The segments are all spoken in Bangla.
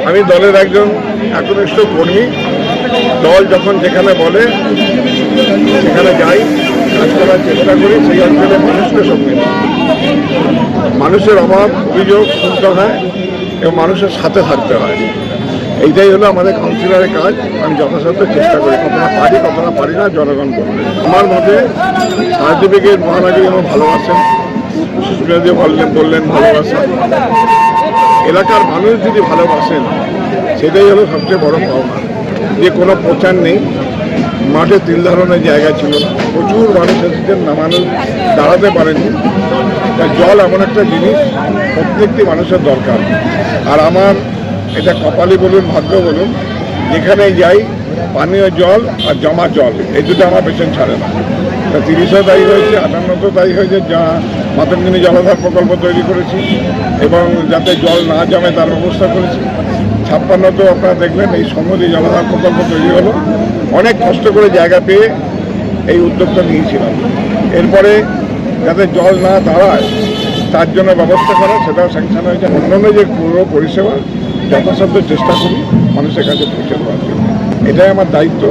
আমি দলের একজন একনিষ্ঠ কর্মী। দল যখন যেখানে বলে সেখানে যাই, কাজ করার চেষ্টা করি, সেই অঞ্চলে মানুষকে সঙ্গে নিই। মানুষের অভাব অভিযোগ শুনতে হয় এবং মানুষের সাথে থাকতে হয়। এইটাই হলো আমাদের কাউন্সিলরের কাজ। আমি যথাসাধ্য চেষ্টা করি, কতটা পারি না জনগণ করবে। আমার মতে সার্টিফিকেট মহানগরী আমার ভালোবাসেন, সুস্মিতাদি বললেন ভালোবাসেন। এলাকার মানুষ যদি ভালোবাসেন সেটাই হলো সবচেয়ে বড় পাওনা। যে কোনো প্রচার নেই, মাঠে তিল ধারণের জায়গা ছিল না, প্রচুর মানুষ এসেছেন, না মানুষ দাঁড়াতে পারেনি। জল এমন একটা জিনিস প্রত্যেকটি মানুষের দরকার। আর আমার এটা কপালই বলুন ভাগ্য বলুন, যেখানে যাই পানীয় জল আর জমা জল এই দুটো আমার পেছন ছাড়ে না। 30 তারিখ হয়েছে, 58 তারিখ হয়েছে, যা মাতঙ্গিনী জলাধার প্রকল্প তৈরি করেছি এবং যাতে জল না জমে তার ব্যবস্থা করেছি। 56 আপনারা দেখলেন এই সমুদ্রী জলাধার প্রকল্প তৈরি হলো। অনেক কষ্ট করে জায়গা পেয়ে এই উদ্যোগটা নিয়েছিলাম। এরপরে যাতে জল না দাঁড়ায় তার জন্য ব্যবস্থা করা, সেটাও স্যাংশন হয়েছে। অন্যান্য যে পুরো পরিষেবা যথাসাধ্য চেষ্টা করি মানুষের কাছে পৌঁছে দেওয়ার জন্য। এটাই আমার দায়িত্ব,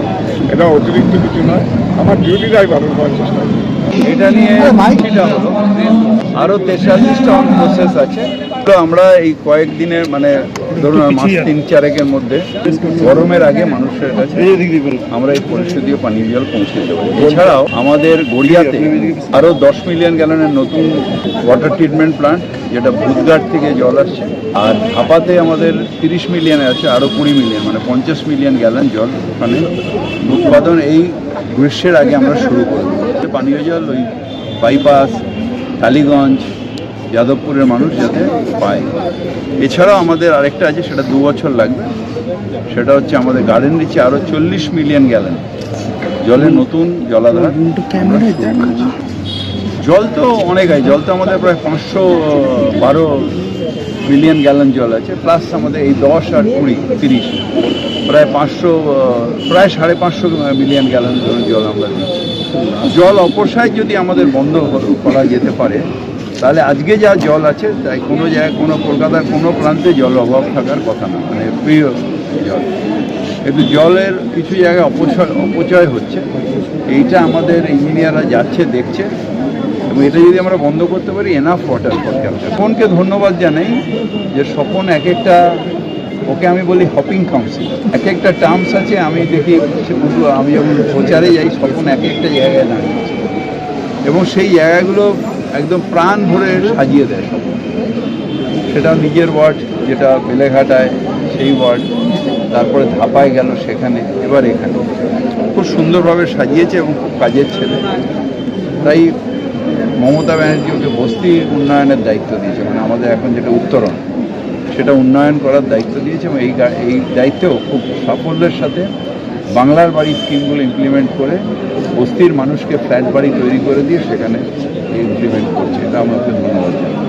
এটা অতিরিক্ত কিছু নয়, আমার ডিউটিটাই পালন করার চেষ্টা করি। এটা নিয়ে হলো আরও 43টা প্রসেস আছে। তো আমরা এই কয়েকদিনের মানে ধরুন মাস 3-4 মধ্যে গরমের আগে মানুষের কাছে আমরা এই পরিশোধীয় পানীয় জল পৌঁছে দেবো। এছাড়াও আমাদের গড়িয়াতে আরও 10 মিলিয়ন গ্যালনের নতুন ওয়াটার ট্রিটমেন্ট প্লান্ট, যেটা ভূতঘাট থেকে জল আসছে। আর হাপাতে আমাদের 30 মিলিয়নে আছে, আরও 20 মিলিয়ন মানে 50 মিলিয়ন গ্যালন জল ওখানে উৎপাদন এই গ্রীষ্মের আগে আমরা শুরু করব। পানীয় জল ওই বাইপাস, টালিগঞ্জ, যাদবপুরের মানুষ যাতে পায়। এছাড়াও আমাদের আরেকটা আছে, সেটা 2 বছর লাগবে। সেটা হচ্ছে আমাদের গার্ডেন রিচে আরও 40 মিলিয়ন গ্যালন জলের নতুন জলাধার। জল তো অনেক হয়, জল তো আমাদের প্রায় 512 মিলিয়ন গ্যালন জল আছে, প্লাস আমাদের এই 10 আর 20 30 প্রায় 550 মিলিয়ন গ্যালন জল আমরা দিচ্ছি। জল অপচয় যদি আমাদের বন্ধ করা যেতে পারে তাহলে আজকে যা জল আছে তাই কোনো জায়গায় কোনো কলকাতার কোনো প্রান্তে জল অভাব থাকার কথা না, মানে প্রিয় জল। কিন্তু জলের কিছু জায়গায় অপচয় হচ্ছে, এইটা আমাদের ইঞ্জিনিয়াররা যাচ্ছে দেখছে, এবং এটা যদি আমরা বন্ধ করতে পারি এনাফ ওয়াটার ফর ক্যালকাটা। স্বপনকে ধন্যবাদ জানাই যে স্বপন এক একটা, ওকে আমি বলি হপিং কাউন্সিল, এক একটা টার্মস আছে। আমি দেখি আমি যখন প্রচারে যাই স্বপন এক একটা জায়গায় দাঁড়িয়েছে এবং সেই জায়গাগুলো একদম প্রাণ ভরে সাজিয়ে দেয় স্বপন। সেটা নিজের ওয়ার্ড, যেটা বেলেঘাটায় সেই ওয়ার্ড, তারপরে ধাপায় গেল সেখানে, এবার এখানে খুব সুন্দরভাবে সাজিয়েছে এবং খুব কাজের ছেলে। তাই মমতা ব্যানার্জি ওকে বস্তি উন্নয়নের দায়িত্ব দিয়েছে, মানে আমাদের এখন যেটা উত্তরণ সেটা উন্নয়ন করার দায়িত্ব দিয়েছে এবং এই দায়িত্বেও খুব সাফল্যের সাথে বাংলার বাড়ি স্কিমগুলো ইমপ্লিমেন্ট করে বস্তির মানুষকে ফ্ল্যাট বাড়ি তৈরি করে দিয়ে সেখানে ইমপ্লিমেন্ট করছে। এটা আমাকে ধন্যবাদ জানাই।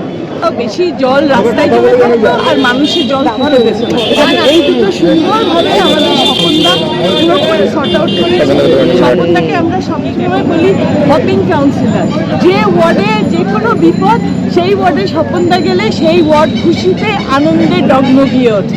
বেশি জল রাস্তায় জমে থাকতো আর মানুষের জল ফুটে দিত, এই দুটো সুন্দরভাবে আমাদের স্বপনদা পুরো করে সর্ট আউট করে। স্বপনদাকে আমরা সবসময় বলি হপিং কাউন্সিলর। যে ওয়ার্ডে যে কোনো বিপদ সেই ওয়ার্ডে স্বপনদা গেলে সেই ওয়ার্ড খুশিতে আনন্দে ডগমগিয়ে ওঠে।